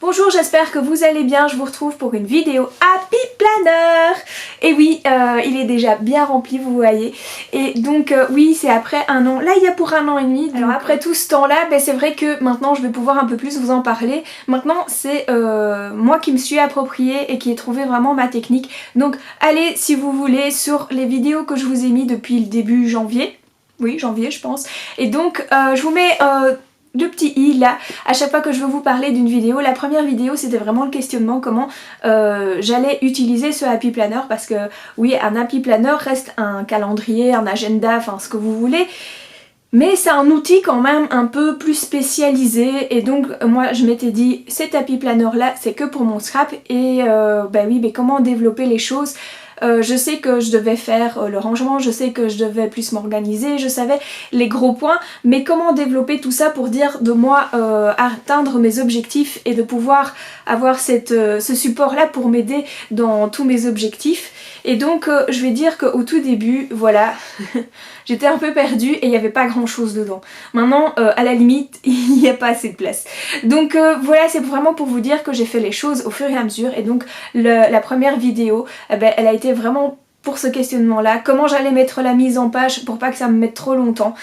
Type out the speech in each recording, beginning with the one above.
Bonjour, j'espère que vous allez bien, je vous retrouve pour une vidéo Happy Planner. Et oui, il est déjà bien rempli, vous voyez. Et donc oui, c'est après un an, là il y a pour un an et demi. Alors après tout ce temps là, c'est vrai que maintenant je vais pouvoir un peu plus vous en parler. Maintenant c'est moi qui me suis appropriée et qui ai trouvé vraiment ma technique. Donc allez, si vous voulez, sur les vidéos que je vous ai mis depuis le début janvier. Oui, janvier je pense. Et donc je vous mets... deux petits i là à chaque fois que je veux vous parler d'une vidéo. La première vidéo c'était vraiment le questionnement comment j'allais utiliser ce Happy Planner, parce que oui, un Happy Planner reste un calendrier, un agenda, enfin ce que vous voulez, mais c'est un outil quand même un peu plus spécialisé. Et donc moi je m'étais dit cet Happy Planner là c'est que pour mon scrap. Et comment développer les choses. Je sais que je devais faire le rangement, je sais que je devais plus m'organiser, je savais les gros points, mais comment développer tout ça pour dire de moi atteindre mes objectifs et de pouvoir avoir ce support là pour m'aider dans tous mes objectifs. Et donc je vais dire qu'au tout début, voilà, j'étais un peu perdue et il n'y avait pas grand chose dedans. Maintenant, à la limite, il n'y a pas assez de place. Donc voilà, c'est vraiment pour vous dire que j'ai fait les choses au fur et à mesure. Et donc la première vidéo, elle a été vraiment pour ce questionnement là, comment j'allais mettre la mise en page pour pas que ça me mette trop longtemps,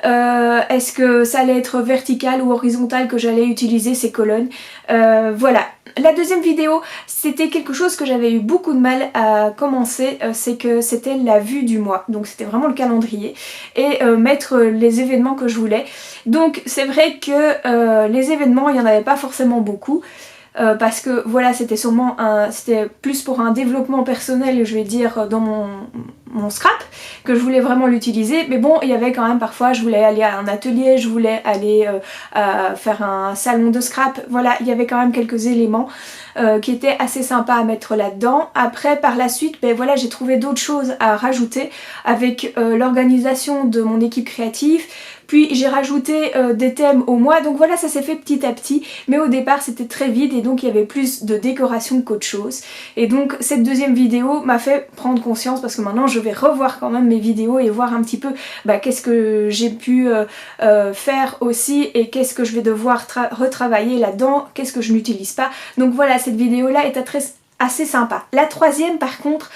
est-ce que ça allait être vertical ou horizontal que j'allais utiliser ces colonnes, voilà. La deuxième vidéo c'était quelque chose que j'avais eu beaucoup de mal à commencer, c'est que c'était la vue du mois, donc c'était vraiment le calendrier et mettre les événements que je voulais. Donc c'est vrai que les événements il n'y en avait pas forcément beaucoup. Parce que voilà, c'était sûrement c'était plus pour un développement personnel, je vais dire, dans mon scrap, que je voulais vraiment l'utiliser. Mais bon, il y avait quand même parfois, je voulais aller à un atelier, je voulais aller faire un salon de scrap. Voilà, il y avait quand même quelques éléments qui étaient assez sympas à mettre là-dedans. Après, par la suite, voilà, j'ai trouvé d'autres choses à rajouter avec l'organisation de mon équipe créative. Puis j'ai rajouté des thèmes au mois, donc voilà, ça s'est fait petit à petit, mais au départ c'était très vide et donc il y avait plus de décoration qu'autre chose. Et donc cette deuxième vidéo m'a fait prendre conscience, parce que maintenant je vais revoir quand même mes vidéos et voir un petit peu qu'est-ce que j'ai pu faire aussi et qu'est-ce que je vais devoir retravailler là-dedans, qu'est-ce que je n'utilise pas. Donc voilà, cette vidéo là est assez sympa. La troisième par contre,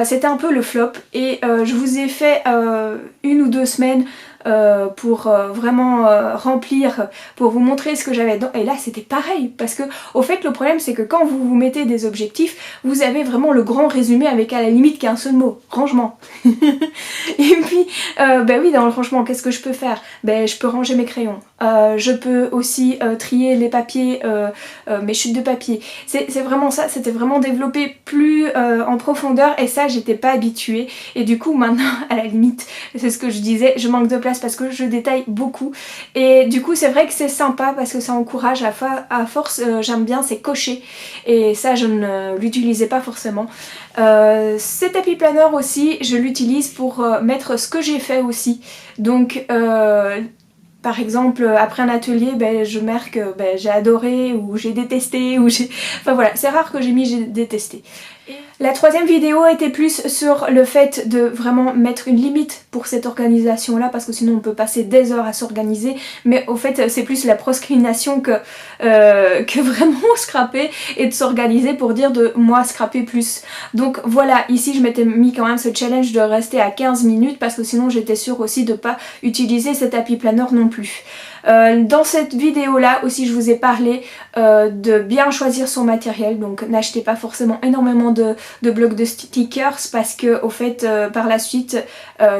c'était un peu le flop et je vous ai fait 1 ou 2 semaines pour vraiment remplir, pour vous montrer ce que j'avais dedans. Et là c'était pareil, parce que au fait le problème c'est que quand vous vous mettez des objectifs, vous avez vraiment le grand résumé avec à la limite qu'un seul mot, rangement. Et puis oui, dans le rangement qu'est-ce que je peux faire? Je peux ranger mes crayons, je peux aussi trier les papiers, mes chutes de papier. C'est vraiment ça, c'était vraiment développé plus en profondeur, et ça j'étais pas habituée. Et du coup maintenant à la limite, c'est ce que je disais, je manque de place parce que je détaille beaucoup. Et du coup c'est vrai que c'est sympa parce que ça encourage à force, j'aime bien, c'est cocher. Et ça je ne l'utilisais pas forcément. Cet Happy Planner aussi, je l'utilise pour mettre ce que j'ai fait aussi. Donc par exemple, après un atelier, je marque j'ai adoré ou j'ai détesté ou j'ai... Enfin voilà, c'est rare que j'ai mis j'ai détesté. La troisième vidéo était plus sur le fait de vraiment mettre une limite pour cette organisation là, parce que sinon on peut passer des heures à s'organiser, mais au fait c'est plus la procrastination que vraiment scraper et de s'organiser pour dire de moi scraper plus. Donc voilà, ici je m'étais mis quand même ce challenge de rester à 15 minutes parce que sinon j'étais sûre aussi de pas utiliser cet Happy Planner non plus. Dans cette vidéo là aussi je vous ai parlé de bien choisir son matériel, donc n'achetez pas forcément énormément de blocs de stickers parce que au fait par la suite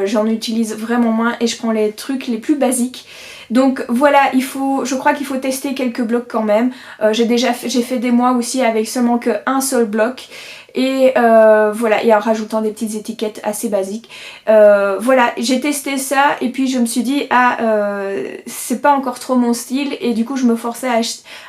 j'en utilise vraiment moins et je prends les trucs les plus basiques. Donc voilà, je crois qu'il faut tester quelques blocs quand même. J'ai fait des mois aussi avec seulement qu'un seul bloc. Et voilà, et en rajoutant des petites étiquettes assez basiques. Voilà, j'ai testé ça et puis je me suis dit c'est pas encore trop mon style, et du coup je me forçais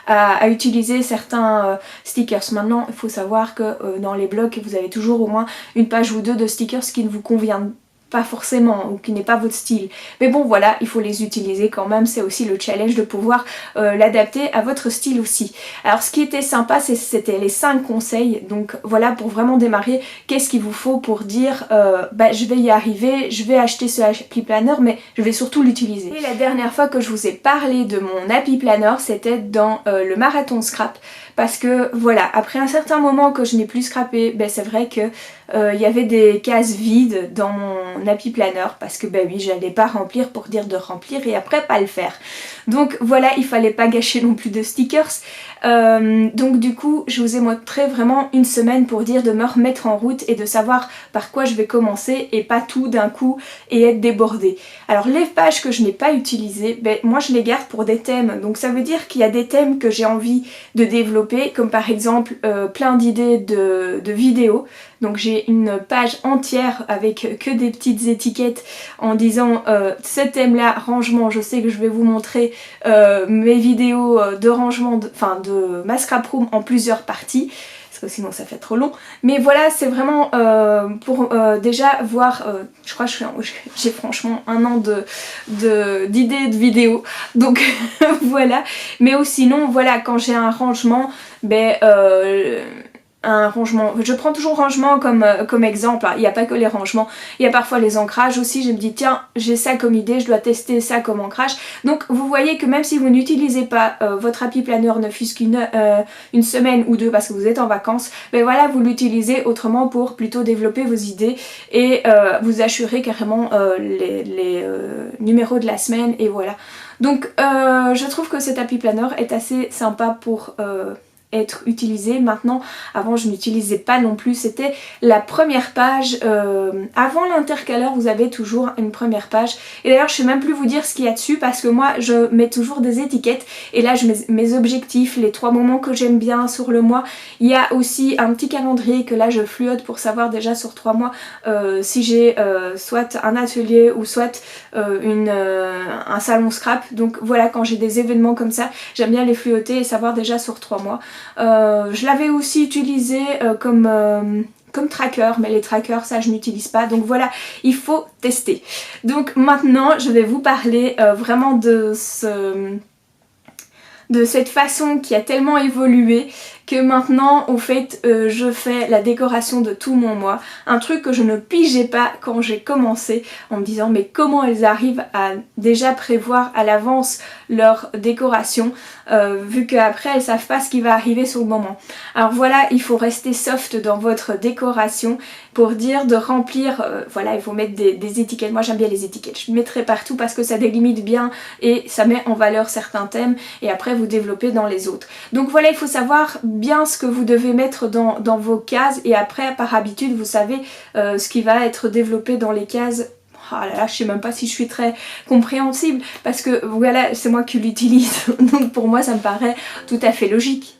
à utiliser certains stickers. Maintenant il faut savoir que dans les blocs vous avez toujours au moins une page ou deux de stickers qui ne vous conviennent pas forcément ou qui n'est pas votre style. Mais bon voilà, il faut les utiliser quand même, c'est aussi le challenge de pouvoir l'adapter à votre style aussi. Alors ce qui était sympa, c'était les 5 conseils, donc voilà pour vraiment démarrer, qu'est-ce qu'il vous faut pour dire je vais y arriver, je vais acheter ce Happy Planner mais je vais surtout l'utiliser. Et la dernière fois que je vous ai parlé de mon Happy Planner, c'était dans le marathon scrap. Parce que voilà, après un certain moment que je n'ai plus scrappé, c'est vrai que il y avait des cases vides dans mon Happy Planner parce que oui, j'allais pas remplir pour dire de remplir et après pas le faire. Donc voilà, il fallait pas gâcher non plus de stickers. Donc du coup, je vous ai montré vraiment une semaine pour dire de me remettre en route et de savoir par quoi je vais commencer et pas tout d'un coup et être débordée. Alors les pages que je n'ai pas utilisées, moi je les garde pour des thèmes. Donc ça veut dire qu'il y a des thèmes que j'ai envie de développer, comme par exemple plein d'idées de vidéos. Donc j'ai une page entière avec que des petites étiquettes en disant ce thème là, rangement, je sais que je vais vous montrer mes vidéos de rangement, de ma scrap room en plusieurs parties. Parce que sinon ça fait trop long. Mais voilà, c'est vraiment pour déjà voir, je crois que j'ai franchement un an d'idées de vidéos. Donc voilà. Mais sinon, voilà, quand j'ai un rangement, un rangement, je prends toujours rangement comme exemple, il n'y a pas que les rangements, il y a parfois les ancrages aussi, je me dis tiens j'ai ça comme idée, je dois tester ça comme ancrage. Donc vous voyez que même si vous n'utilisez pas votre Happy Planner ne fût-ce qu'une semaine ou deux parce que vous êtes en vacances, voilà, vous l'utilisez autrement pour plutôt développer vos idées et vous assurer carrément les numéros de la semaine et voilà. Donc je trouve que cet Happy Planner est assez sympa pour être utilisé. Maintenant, avant je n'utilisais pas non plus, c'était la première page. Avant l'intercaleur vous avez toujours une première page et d'ailleurs je sais même plus vous dire ce qu'il y a dessus parce que moi je mets toujours des étiquettes et là je mets mes objectifs, les 3 moments que j'aime bien sur le mois. Il y a aussi un petit calendrier que là je fluote pour savoir déjà sur 3 mois si j'ai soit un atelier ou soit un salon scrap. Donc voilà, quand j'ai des événements comme ça j'aime bien les fluoter et savoir déjà sur 3 mois. Je l'avais aussi utilisé comme tracker, mais les trackers ça je n'utilise pas, donc voilà, il faut tester. Donc maintenant je vais vous parler vraiment de cette façon qui a tellement évolué que maintenant au fait je fais la décoration de tout mon mois, un truc que je ne pigeais pas quand j'ai commencé en me disant mais comment elles arrivent à déjà prévoir à l'avance leur décoration vu qu'après elles savent pas ce qui va arriver sur le moment. Alors voilà, il faut rester soft dans votre décoration pour dire de remplir, voilà, il faut mettre des étiquettes. Moi j'aime bien les étiquettes, je mettrai partout parce que ça délimite bien et ça met en valeur certains thèmes et après vous développez dans les autres. Donc voilà, il faut savoir bien ce que vous devez mettre dans vos cases et après par habitude vous savez ce qui va être développé dans les cases. Ah là là, je sais même pas si je suis très compréhensible parce que voilà, c'est moi qui l'utilise donc pour moi ça me paraît tout à fait logique.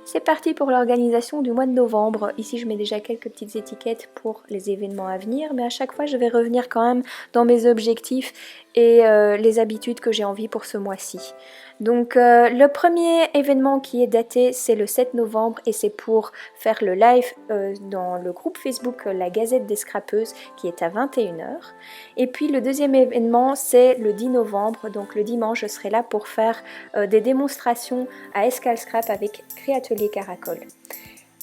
C'est parti pour l'organisation du mois de novembre. Ici je mets déjà quelques petites étiquettes pour les événements à venir, mais à chaque fois je vais revenir quand même dans mes objectifs et les habitudes que j'ai envie pour ce mois-ci. Donc le premier événement qui est daté c'est le 7 novembre et c'est pour faire le live dans le groupe Facebook La Gazette des Scrapeuses qui est à 21 h. Et puis le deuxième événement c'est le 10 novembre, donc le dimanche je serai là pour faire des démonstrations à Escale Scrap avec Créatelier Caracol.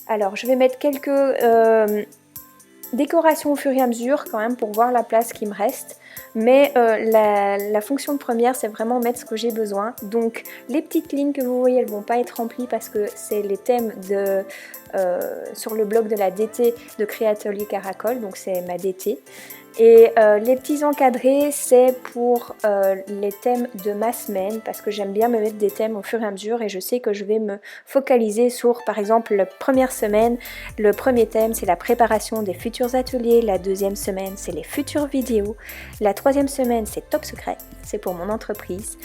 Alors je vais mettre quelques décorations au fur et à mesure quand même pour voir la place qui me reste. Mais la fonction première c'est vraiment mettre ce que j'ai besoin. Donc les petites lignes que vous voyez elles vont pas être remplies parce que c'est les thèmes sur le blog de la DT de Créatelier Caracol, donc c'est ma DT. Et les petits encadrés c'est pour les thèmes de ma semaine parce que j'aime bien me mettre des thèmes au fur et à mesure et je sais que je vais me focaliser sur par exemple la première semaine, le premier thème c'est la préparation des futurs ateliers, la deuxième semaine c'est les futures vidéos, la troisième semaine c'est top secret, c'est pour mon entreprise.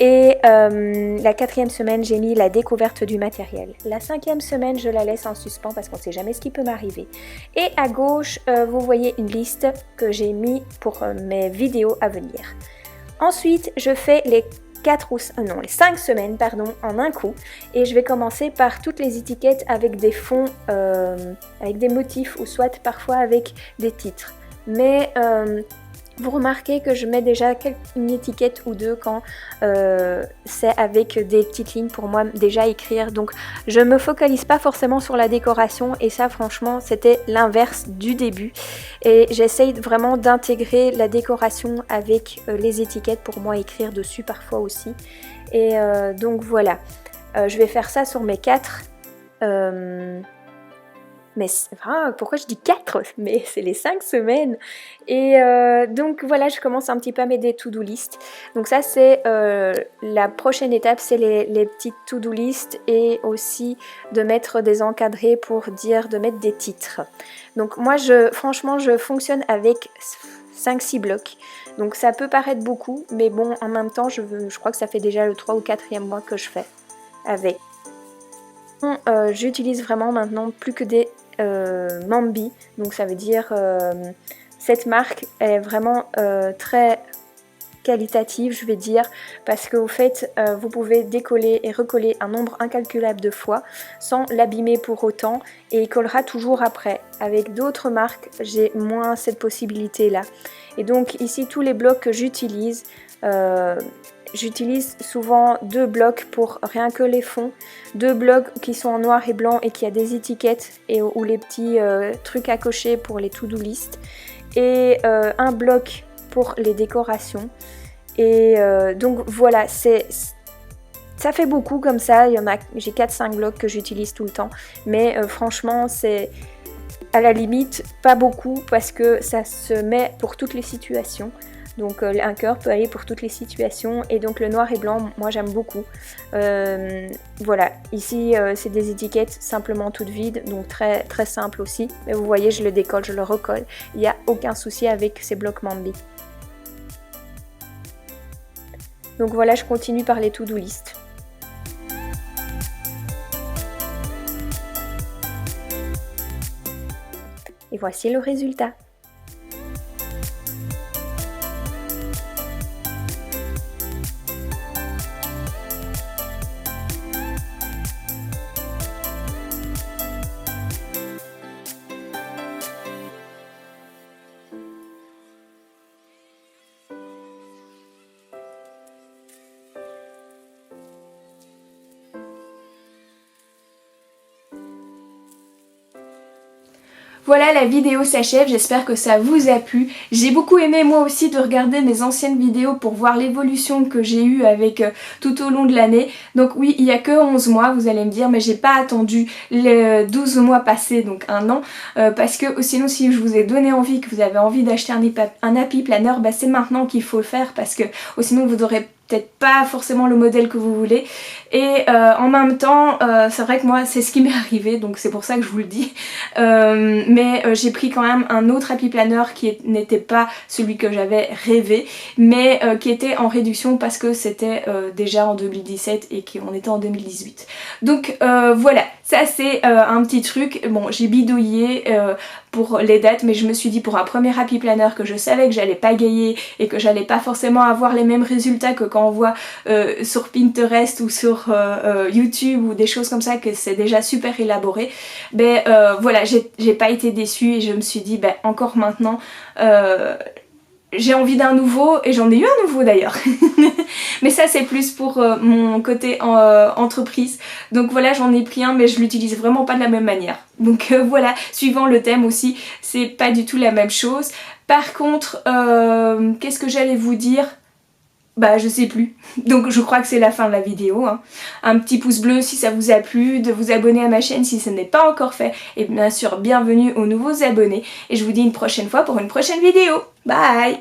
Et la quatrième semaine, j'ai mis la découverte du matériel. La cinquième semaine, je la laisse en suspens parce qu'on ne sait jamais ce qui peut m'arriver. Et à gauche, vous voyez une liste que j'ai mis pour mes vidéos à venir. Ensuite, je fais les 5 semaines en un coup. Et je vais commencer par toutes les étiquettes avec des fonds, avec des motifs ou soit parfois avec des titres. mais vous remarquez que je mets déjà une étiquette ou deux quand c'est avec des petites lignes pour moi déjà écrire. Donc je me focalise pas forcément sur la décoration et ça franchement c'était l'inverse du début. Et j'essaye vraiment d'intégrer la décoration avec les étiquettes pour moi écrire dessus parfois aussi. Et donc voilà, je vais faire ça sur mes 4. Mais pourquoi je dis 4? Mais c'est les 5 semaines. Et donc voilà, je commence un petit peu à mettre des to-do list. Donc ça c'est la prochaine étape, c'est les petites to-do list et aussi de mettre des encadrés pour dire de mettre des titres. Donc moi franchement je fonctionne avec 5-6 blocs. Donc ça peut paraître beaucoup, mais bon en même temps je crois que ça fait déjà le 3 ou 4e mois que je fais avec. J'utilise vraiment maintenant plus que des Mambi, donc ça veut dire cette marque est vraiment très qualitative je vais dire, parce qu'au fait vous pouvez décoller et recoller un nombre incalculable de fois sans l'abîmer pour autant et il collera toujours après. Avec d'autres marques j'ai moins cette possibilité là et donc ici tous les blocs que j'utilise j'utilise souvent 2 blocs pour rien que les fonds, 2 blocs qui sont en noir et blanc et qui a des étiquettes et ou les petits trucs à cocher pour les to-do list et un bloc pour les décorations. Et donc voilà, ça fait beaucoup comme ça, j'ai 4-5 blocs que j'utilise tout le temps, mais franchement c'est à la limite pas beaucoup parce que ça se met pour toutes les situations. Donc un cœur peut aller pour toutes les situations et donc le noir et blanc moi j'aime beaucoup. Voilà, ici c'est des étiquettes simplement toutes vides, donc très très simple aussi. Mais vous voyez je le décolle, je le recolle, il n'y a aucun souci avec ces blocs Mambi. Donc voilà, je continue par les to-do list. Et voici le résultat. Voilà, la vidéo s'achève, j'espère que ça vous a plu. J'ai beaucoup aimé moi aussi de regarder mes anciennes vidéos pour voir l'évolution que j'ai eue avec tout au long de l'année. Donc oui, il n'y a que 11 mois, vous allez me dire, mais j'ai pas attendu les 12 mois passés, donc un an, parce que sinon si je vous ai donné envie, que vous avez envie d'acheter un Happy Planner, bah c'est maintenant qu'il faut le faire, parce que sinon vous aurez peut-être pas forcément le modèle que vous voulez et en même temps c'est vrai que moi c'est ce qui m'est arrivé donc c'est pour ça que je vous le dis mais j'ai pris quand même un autre Happy Planner qui n'était pas celui que j'avais rêvé mais qui était en réduction parce que c'était déjà en 2017 et qu'on était en 2018 donc voilà, ça c'est un petit truc. Bon, j'ai bidouillé pour les dates mais je me suis dit pour un premier Happy Planner que je savais que j'allais pas gayer et que j'allais pas forcément avoir les mêmes résultats que quand on voit sur Pinterest ou sur YouTube ou des choses comme ça que c'est déjà super élaboré, ben voilà, j'ai pas été déçue et je me suis dit ben encore maintenant j'ai envie d'un nouveau et j'en ai eu un nouveau d'ailleurs mais ça c'est plus pour mon côté entreprise, donc voilà j'en ai pris un mais je l'utilise vraiment pas de la même manière, donc voilà, suivant le thème aussi c'est pas du tout la même chose. Par contre qu'est-ce que j'allais vous dire? Bah je sais plus, donc je crois que c'est la fin de la vidéo hein. Un petit pouce bleu si ça vous a plu, de vous abonner à ma chaîne si ce n'est pas encore fait et bien sûr bienvenue aux nouveaux abonnés et je vous dis une prochaine fois pour une prochaine vidéo. Bye.